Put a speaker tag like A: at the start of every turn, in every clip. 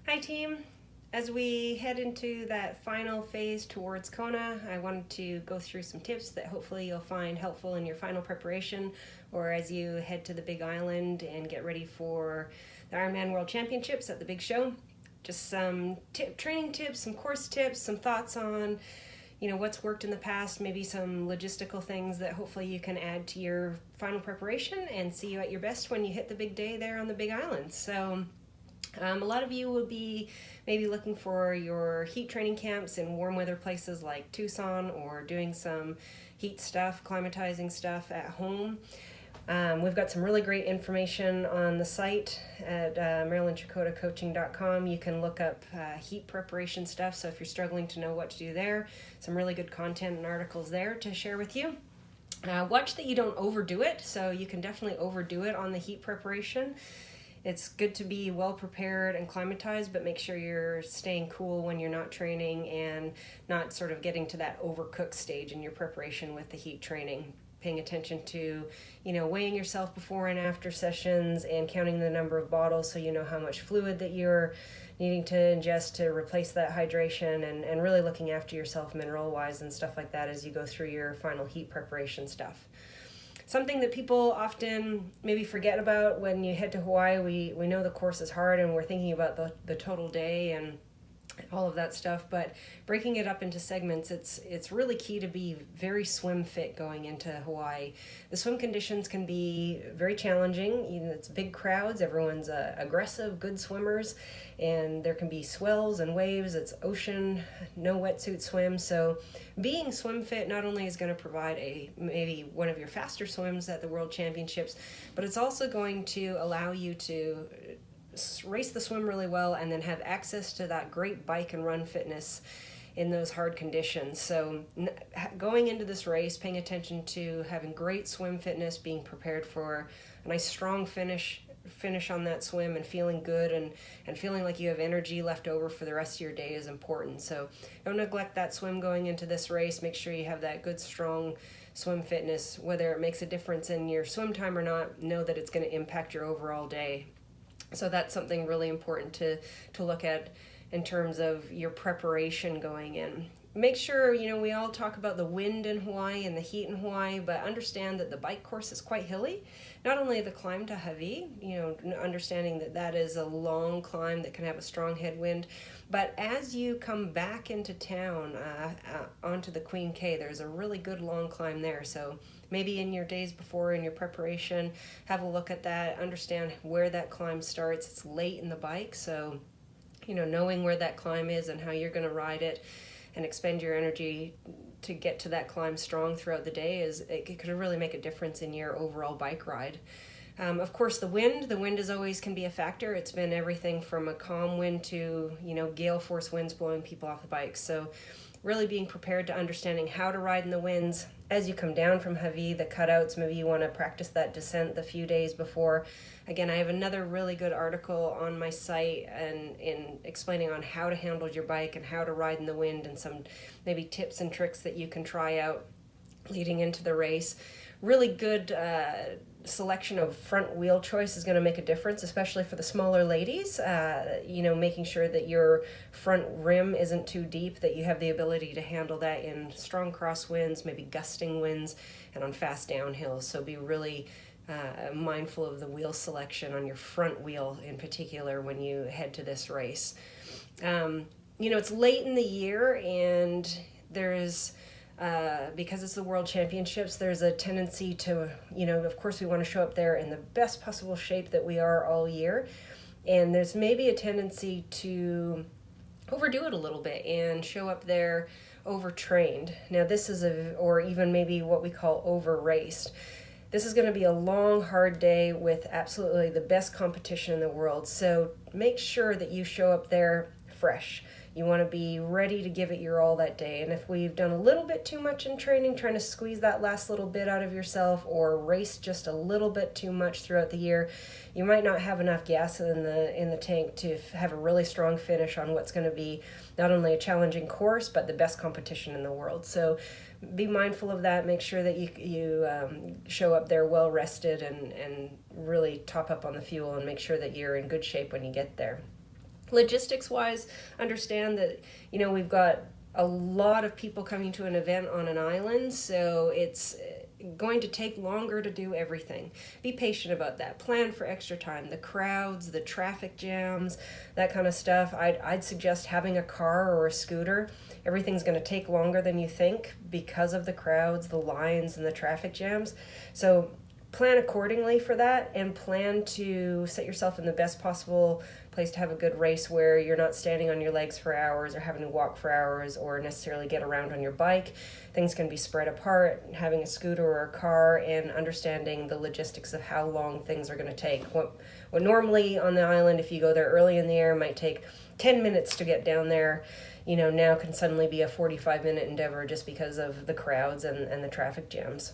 A: Hi team. As we head into that final phase towards Kona, I wanted to go through some tips that hopefully you'll find helpful in your final preparation or as you head to the Big Island and get ready for the Ironman World Championships at the big show. Just some training tips, some course tips, some thoughts on what's worked in the past, maybe some logistical things that hopefully you can add to your final preparation and see you at your best when you hit the big day there on the Big Island. So a lot of you will be maybe looking for your heat training camps in warm weather places like Tucson, or doing some heat stuff, climatizing stuff at home. We've got some really great information on the site at MarylandChakotaCoaching.com. You can look up heat preparation stuff, so if you're struggling to know what to do there, some really good content and articles there to share with you. Watch that you don't overdo it, so you can definitely overdo it on the heat preparation. It's good to be well prepared and climatized, but make sure you're staying cool when you're not training and not sort of getting to that overcooked stage in your preparation with the heat training. Paying attention to, weighing yourself before and after sessions and counting the number of bottles so you know how much fluid that you're needing to ingest to replace that hydration, and really looking after yourself mineral-wise and stuff like that as you go through your final heat preparation stuff. Something that people often maybe forget about when you head to Hawaii, we know the course is hard and we're thinking about the total day and all of that stuff, but breaking it up into segments, it's really key to be very swim fit going into Hawaii. The swim conditions can be very challenging. It's big crowds, everyone's aggressive, good swimmers, and there can be swells and waves. It's ocean, no wetsuit swim. So being swim fit not only is going to provide maybe one of your faster swims at the World Championships, but it's also going to allow you to race the swim really well and then have access to that great bike and run fitness in those hard conditions. So going into this race, paying attention to having great swim fitness, being prepared for a nice strong finish on that swim and feeling good and feeling like you have energy left over for the rest of your day is important. So don't neglect that swim going into this race. Make sure you have that good strong swim fitness. Whether it makes a difference in your swim time or not, know that it's going to impact your overall day. So that's something really important to look at in terms of your preparation going in. Make sure, we all talk about the wind in Hawaii and the heat in Hawaii, but understand that the bike course is quite hilly. Not only the climb to Hawaii, understanding that is a long climb that can have a strong headwind, but as you come back into town onto the Queen K, there's a really good long climb there. So maybe in your days before in your preparation, have a look at that, understand where that climb starts. It's late in the bike, so knowing where that climb is and how you're going to ride it and expend your energy to get to that climb strong throughout the day it could really make a difference in your overall bike ride. Of course, the wind is always can be a factor. It's been everything from a calm wind to gale force winds blowing people off the bikes. So really being prepared to understanding how to ride in the winds. As you come down from Hawaii, the cutouts, maybe you want to practice that descent the few days before. Again, I have another really good article on my site and in explaining on how to handle your bike and how to ride in the wind, and some maybe tips and tricks that you can try out leading into the race. Really good selection of front wheel choice is going to make a difference, especially for the smaller ladies. Making sure that your front rim isn't too deep, that you have the ability to handle that in strong crosswinds, maybe gusting winds, and on fast downhills. So be really mindful of the wheel selection on your front wheel in particular when you head to this race. It's late in the year, and there's because it's the World Championships, there's a tendency to, of course we want to show up there in the best possible shape that we are all year. And there's maybe a tendency to overdo it a little bit and show up there overtrained. Now this is or even maybe what we call over-raced. This is going to be a long, hard day with absolutely the best competition in the world. So make sure that you show up there fresh. You want to be ready to give it your all that day. And if we've done a little bit too much in training, trying to squeeze that last little bit out of yourself, or race just a little bit too much throughout the year, you might not have enough gas in the tank to have a really strong finish on what's going to be not only a challenging course, but the best competition in the world. So be mindful of that. Make sure that you show up there well rested and really top up on the fuel and make sure that you're in good shape when you get there. Logistics wise, understand that, we've got a lot of people coming to an event on an island, so it's going to take longer to do everything. Be patient about that. Plan for extra time. The crowds, the traffic jams, that kind of stuff. I'd suggest having a car or a scooter. Everything's going to take longer than you think because of the crowds, the lines, and the traffic jams. So plan accordingly for that, and plan to set yourself in the best possible place to have a good race where you're not standing on your legs for hours or having to walk for hours or necessarily get around on your bike. Things can be spread apart. Having a scooter or a car, and understanding the logistics of how long things are going to take. What normally on the island, if you go there early in the year, might take 10 minutes to get down there, now can suddenly be a 45-minute endeavor just because of the crowds and the traffic jams.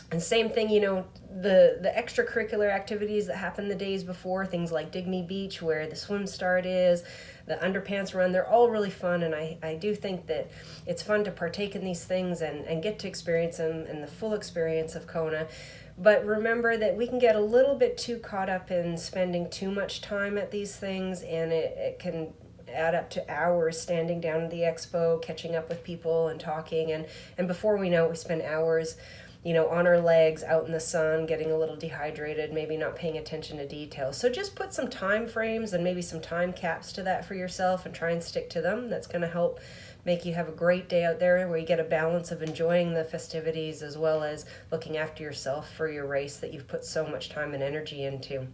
A: And same thing, the extracurricular activities that happen the days before, things like Dig Me Beach, where the swim start is, the underpants run, they're all really fun. And I do think that it's fun to partake in these things and get to experience them and the full experience of Kona. But remember that we can get a little bit too caught up in spending too much time at these things, and it can add up to hours standing down at the expo, catching up with people and talking. And before we know it, we spend hours on our legs, out in the sun, getting a little dehydrated, maybe not paying attention to details. So just put some time frames and maybe some time caps to that for yourself and try and stick to them. That's going to help make you have a great day out there where you get a balance of enjoying the festivities as well as looking after yourself for your race that you've put so much time and energy into.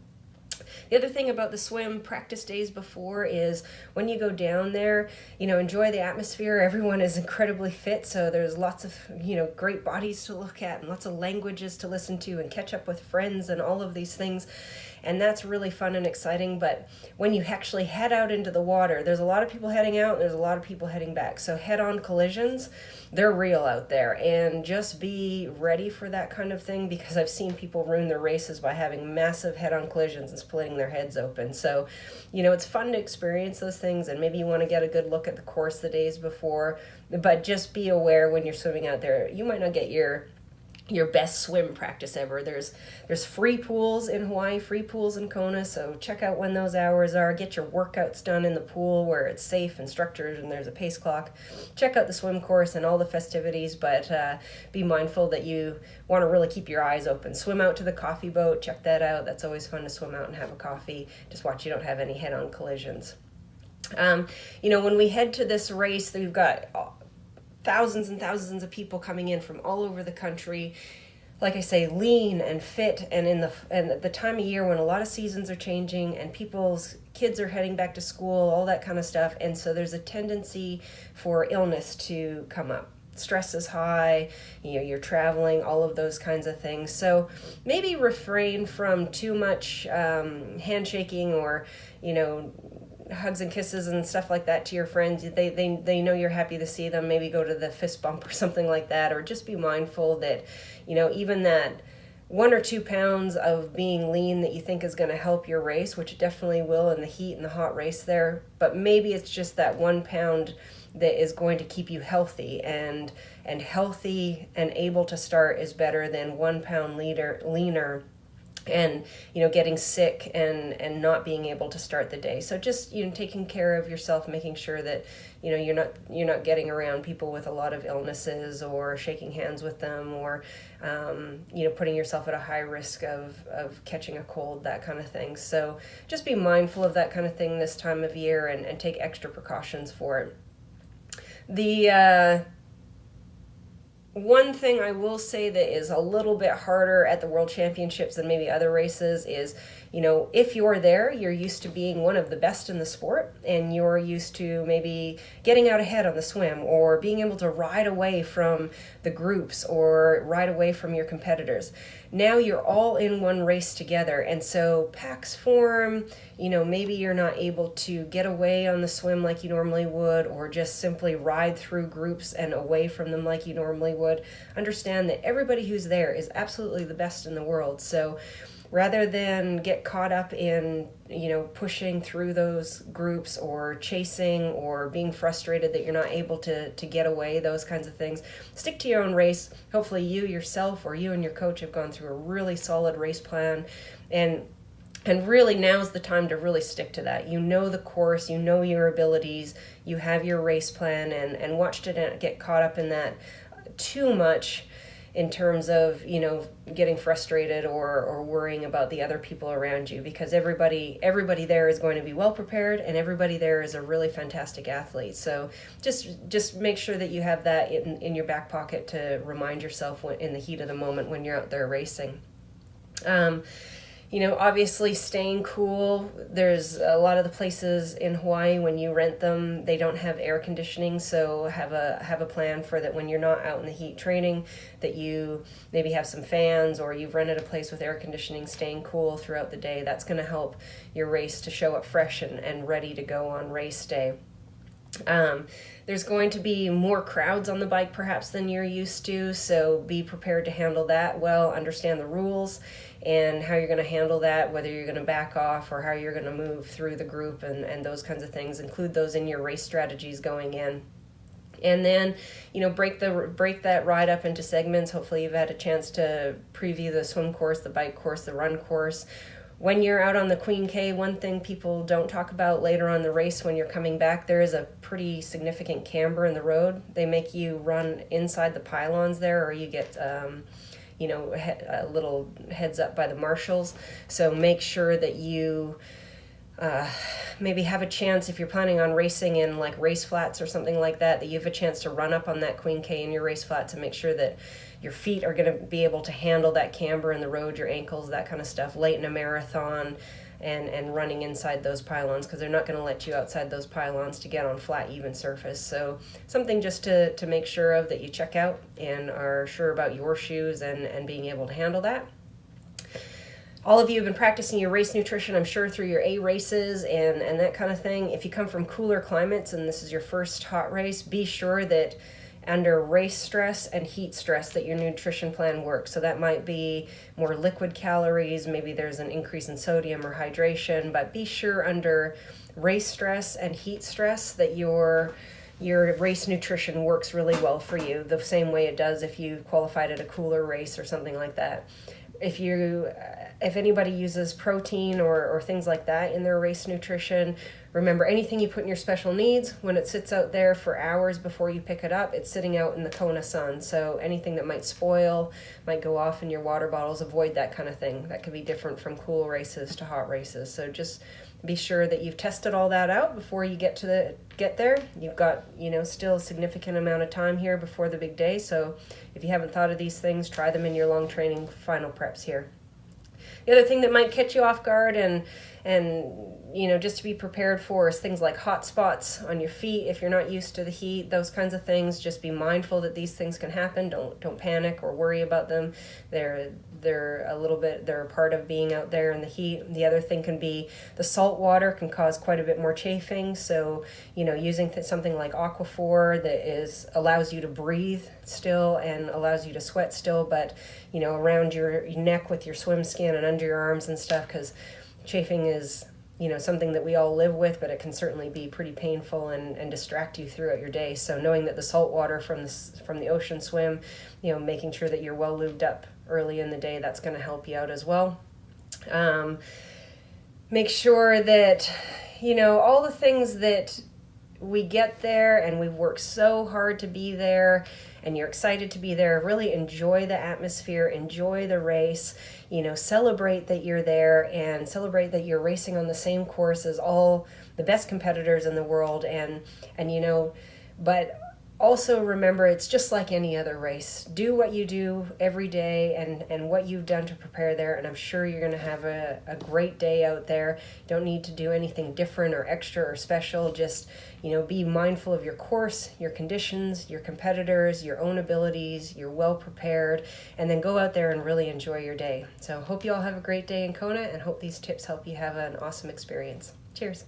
A: The other thing about the swim practice days before is when you go down there, enjoy the atmosphere. Everyone is incredibly fit, so there's lots of, great bodies to look at and lots of languages to listen to and catch up with friends and all of these things. And that's really fun and exciting. But when you actually head out into the water, there's a lot of people heading out and there's a lot of people heading back. So head-on collisions, they're real out there. And just be ready for that kind of thing, because I've seen people ruin their races by having massive head-on collisions and splitting their heads open. So, it's fun to experience those things, and maybe you want to get a good look at the course the days before. But just be aware when you're swimming out there, you might not get your best swim practice ever. There's free pools in Hawaii, free pools in Kona, so check out when those hours are. Get your workouts done in the pool where it's safe and structured and there's a pace clock. Check out the swim course and all the festivities, but be mindful that you want to really keep your eyes open. Swim out to the coffee boat, check that out. That's always fun to swim out and have a coffee. Just watch you don't have any head-on collisions. When we head to this race, we've got thousands and thousands of people coming in from all over the country. Like I say, lean and fit, and at the time of year when a lot of seasons are changing and people's kids are heading back to school, all that kind of stuff. And so there's a tendency for illness to come up. Stress is high, you're traveling, all of those kinds of things. So maybe refrain from too much handshaking or, hugs and kisses and stuff like that to your friends. They know you're happy to see them. Maybe go to the fist bump or something like that, or just be mindful that, even that 1 or 2 pounds of being lean that you think is going to help your race, which it definitely will in the heat and the hot race there, but maybe it's just that 1 pound that is going to keep you healthy, and healthy and able to start is better than 1 pound leaner and getting sick and not being able to start the day. So just taking care of yourself, making sure that you're not getting around people with a lot of illnesses or shaking hands with them, or putting yourself at a high risk of catching a cold, that kind of thing. So just be mindful of that kind of thing this time of year and take extra precautions for it. The one thing I will say that is a little bit harder at the World Championships than maybe other races is, if you're there, you're used to being one of the best in the sport, and you're used to maybe getting out ahead on the swim or being able to ride away from the groups or ride away from your competitors. Now you're all in one race together, and so packs form, maybe you're not able to get away on the swim like you normally would, or just simply ride through groups and away from them like you normally would. Understand that everybody who's there is absolutely the best in the world. So rather than get caught up in, pushing through those groups or chasing or being frustrated that you're not able to get away, those kinds of things, stick to your own race. Hopefully you yourself or you and your coach have gone through a really solid race plan. And And really, now's the time to really stick to that. You know the course, you know your abilities, you have your race plan, and watch to get caught up in that too much in terms of, getting frustrated or worrying about the other people around you, because everybody there is going to be well prepared, and everybody there is a really fantastic athlete. So just make sure that you have that in your back pocket to remind yourself in the heat of the moment when you're out there racing. Obviously staying cool. There's a lot of the places in Hawaii, when you rent them, they don't have air conditioning, so have a plan for that when you're not out in the heat training, that you maybe have some fans, or you've rented a place with air conditioning, staying cool throughout the day. That's going to help your race to show up fresh and ready to go on race day. There's going to be more crowds on the bike perhaps than you're used to, so be prepared to handle that well, understand the rules and how you're going to handle that, whether you're going to back off or how you're going to move through the group and those kinds of things. Include those in your race strategies going in. And then, break that ride up into segments. Hopefully you've had a chance to preview the swim course, the bike course, the run course. When you're out on the Queen K, one thing people don't talk about later on the race when you're coming back, there is a pretty significant camber in the road. They make you run inside the pylons there, or you get a little heads up by the marshals. So make sure that you maybe have a chance, if you're planning on racing in like race flats or something like that, that you have a chance to run up on that Queen K in your race flat to make sure that your feet are going to be able to handle that camber in the road, your ankles, that kind of stuff, late in a marathon, and running inside those pylons, because they're not going to let you outside those pylons to get on flat, even surface. So something just to make sure of, that you check out and are sure about your shoes and being able to handle that. All of you have been practicing your race nutrition, I'm sure, through your A races and that kind of thing. If you come from cooler climates and this is your first hot race, be sure that under race stress and heat stress that your nutrition plan works. So that might be more liquid calories, maybe there's an increase in sodium or hydration, but be sure under race stress and heat stress that your race nutrition works really well for you, the same way it does if you qualified at a cooler race or something like that. If anybody uses protein or things like that in their race nutrition, remember, anything you put in your special needs, when it sits out there for hours before you pick it up, it's sitting out in the Kona sun. So anything that might spoil, might go off in your water bottles, avoid that kind of thing. That could be different from cool races to hot races. So just be sure that you've tested all that out before you get there. You've got, still a significant amount of time here before the big day. So if you haven't thought of these things, try them in your long training final preps here. The other thing that might catch you off guard and just to be prepared for is things like hot spots on your feet if you're not used to the heat, those kinds of things. Just be mindful that these things can happen. Don't panic or worry about them. They're a part of being out there in the heat. The other thing can be the salt water can cause quite a bit more chafing. So, using something like Aquaphor that allows you to breathe still and allows you to sweat still, but, around your neck with your swim skin and under your arms and stuff, because chafing is, something that we all live with, but it can certainly be pretty painful and distract you throughout your day. So knowing that the salt water from the ocean swim, making sure that you're well lubed up early in the day, that's going to help you out as well. Make sure that, all the things that we get there and we've worked so hard to be there and you're excited to be there, really enjoy the atmosphere, enjoy the race, celebrate that you're there and celebrate that you're racing on the same course as all the best competitors in the world. But also remember, it's just like any other race. Do what you do every day and what you've done to prepare there, and I'm sure you're going to have a great day out there. Don't need to do anything different or extra or special. Just, be mindful of your course, your conditions, your competitors, your own abilities. You're well prepared, and then go out there and really enjoy your day. So hope you all have a great day in Kona, and hope these tips help you have an awesome experience. Cheers.